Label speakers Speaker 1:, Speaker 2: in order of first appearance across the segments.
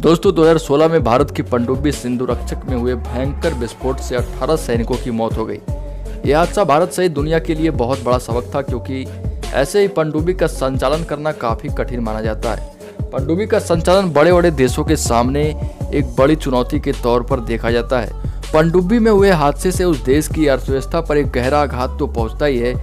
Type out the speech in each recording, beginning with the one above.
Speaker 1: दोस्तों 2016 में भारत की पनडुब्बी सिंधुरक्षक में हुए भयंकर विस्फोट से 18 सैनिकों की मौत हो गई। यह हादसा भारत सहित दुनिया के लिए बहुत बड़ा सबक था, क्योंकि ऐसे ही पनडुब्बी का संचालन करना काफी कठिन माना जाता है। पनडुब्बी का संचालन बड़े बड़े देशों के सामने एक बड़ी चुनौती के तौर पर देखा जाता है। पनडुब्बी में हुए हादसे से उस देश की अर्थव्यवस्था पर एक गहरा आघात तो पहुंचता ही है,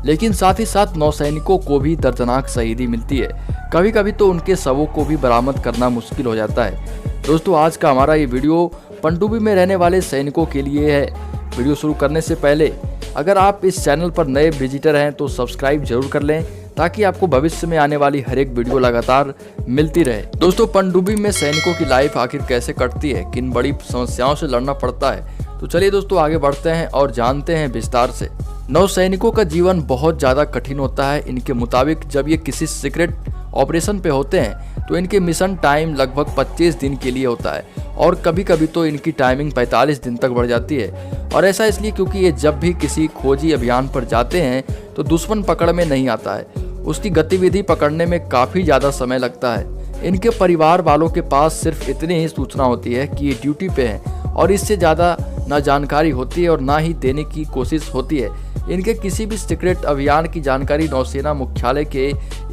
Speaker 1: लेकिन साथ ही साथ नौसैनिकों को भी दर्दनाक शहीदी मिलती है। कभी कभी तो उनके शवों को भी बरामद करना मुश्किल हो जाता है। दोस्तों आज का हमारा ये वीडियो पनडुब्बी में रहने वाले सैनिकों के लिए है। वीडियो शुरू करने से पहले अगर आप इस चैनल पर नए विजिटर हैं तो सब्सक्राइब जरूर कर लें, ताकि आपको भविष्य में आने वाली हर एक वीडियो लगातार मिलती रहे। दोस्तों पनडुब्बी में सैनिकों की लाइफ आखिर कैसे कटती है, किन बड़ी समस्याओं से लड़ना पड़ता है, तो चलिए दोस्तों आगे बढ़ते हैं और जानते हैं विस्तार से। नौसैनिकों का जीवन बहुत ज़्यादा कठिन होता है। इनके मुताबिक जब ये किसी सीक्रेट ऑपरेशन पे होते हैं तो इनके मिशन टाइम लगभग 25 दिन के लिए होता है, और कभी कभी तो इनकी टाइमिंग 45 दिन तक बढ़ जाती है। और ऐसा इसलिए क्योंकि ये जब भी किसी खोजी अभियान पर जाते हैं तो दुश्मन पकड़ में नहीं आता है, उसकी गतिविधि पकड़ने में काफ़ी ज़्यादा समय लगता है। इनके परिवार वालों के पास सिर्फ इतनी ही सूचना होती है कि ये ड्यूटी पे हैं, और इससे ज़्यादा ना जानकारी होती है और ना ही देने की कोशिश होती है। इनके किसी भी सीक्रेट अभियान की जानकारी नौसेना मुख्यालय के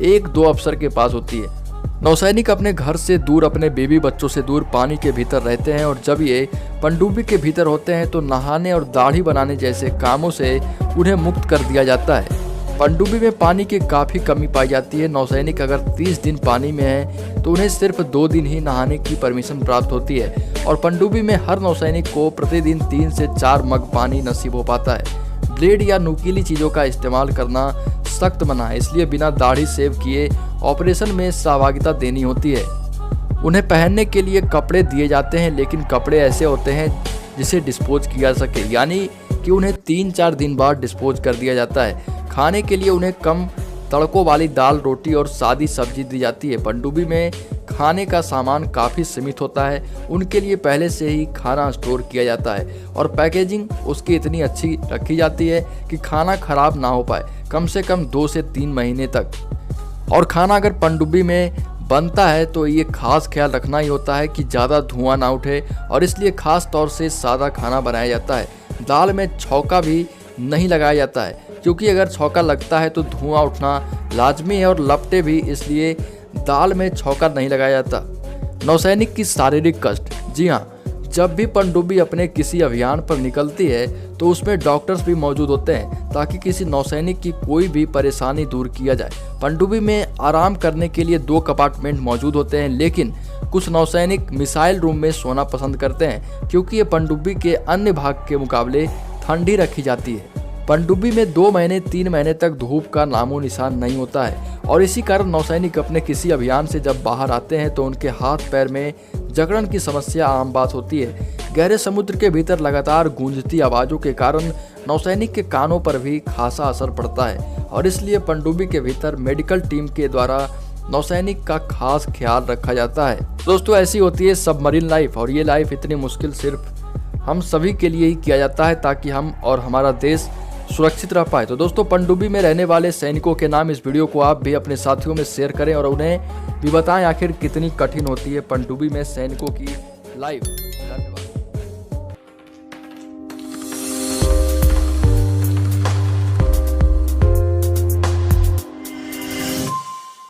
Speaker 1: 1-2 अफसर के पास होती है। नौसैनिक अपने घर से दूर, अपने बेबी बच्चों से दूर पानी के भीतर रहते हैं, और जब ये पनडुब्बी के भीतर होते हैं तो नहाने और दाढ़ी बनाने जैसे कामों से उन्हें मुक्त कर दिया जाता है। पनडुब्बी में पानी की काफ़ी कमी पाई जाती है। नौसैनिक अगर 30 दिन पानी में है तो उन्हें सिर्फ 2 दिन ही नहाने की परमिशन प्राप्त होती है, और पनडुब्बी में हर नौसैनिक को प्रतिदिन 3 से 4 मग पानी नसीब हो पाता है। ब्लेड या नुकीली चीज़ों का इस्तेमाल करना सख्त मना है, इसलिए बिना दाढ़ी सेव किए ऑपरेशन में सहभागिता देनी होती है। उन्हें पहनने के लिए कपड़े दिए जाते हैं, लेकिन कपड़े ऐसे होते हैं जिसे डिस्पोज किया जा सके, यानी कि उन्हें 3-4 दिन बाद डिस्पोज कर दिया जाता है। खाने के लिए उन्हें कम तड़कों वाली दाल, रोटी और सादी सब्जी दी जाती है। पनडुब्बी में खाने का सामान काफ़ी सीमित होता है। उनके लिए पहले से ही खाना स्टोर किया जाता है, और पैकेजिंग उसकी इतनी अच्छी रखी जाती है कि खाना खराब ना हो पाए, कम से कम 2 से 3 महीने तक। और खाना अगर पनडुब्बी में बनता है तो ये खास ख्याल रखना ही होता है कि ज़्यादा धुआं ना उठे, और इसलिए खास तौर से सादा खाना बनाया जाता है। दाल में छौंका भी नहीं लगाया जाता है, क्योंकि अगर छौंका लगता है तो धुआं उठना लाजमी है, और लपटे भी, इसलिए दाल में छौंका नहीं लगाया जाता। नौसैनिक की शारीरिक कष्ट। जी हाँ, जब भी पनडुब्बी अपने किसी अभियान पर निकलती है तो उसमें डॉक्टर्स भी मौजूद होते हैं, ताकि किसी नौसैनिक की कोई भी परेशानी दूर किया जाए। पनडुब्बी में आराम करने के लिए 2 कंपार्टमेंट मौजूद होते हैं, लेकिन कुछ नौसैनिक मिसाइल रूम में सोना पसंद करते हैं, क्योंकि ये पनडुब्बी के अन्य भाग के मुकाबले ठंडी रखी जाती है। पनडुब्बी में 2 महीने 3 महीने तक धूप का नामो निशान नहीं होता है, और इसी कारण नौसैनिक अपने किसी अभियान से जब बाहर आते हैं तो उनके हाथ पैर में जकड़न की समस्या आम बात होती है। गहरे समुद्र के भीतर लगातार गूंजती आवाज़ों के कारण नौसैनिक के कानों पर भी खासा असर पड़ता है, और इसलिए पनडुब्बी के भीतर मेडिकल टीम के द्वारा नौसैनिक का खास ख्याल रखा जाता है। दोस्तों ऐसी होती है सबमरीन लाइफ, और ये लाइफ इतनी मुश्किल सिर्फ हम सभी के लिए ही किया जाता है, ताकि हम और हमारा देश सुरक्षित रह पाए। तो दोस्तों पनडुब्बी में रहने वाले सैनिकों के नाम इस वीडियो को आप भी अपने साथियों में शेयर करें, और उन्हें भी बताएं आखिर कितनी कठिन होती है पनडुब्बी में सैनिकों की लाइफ।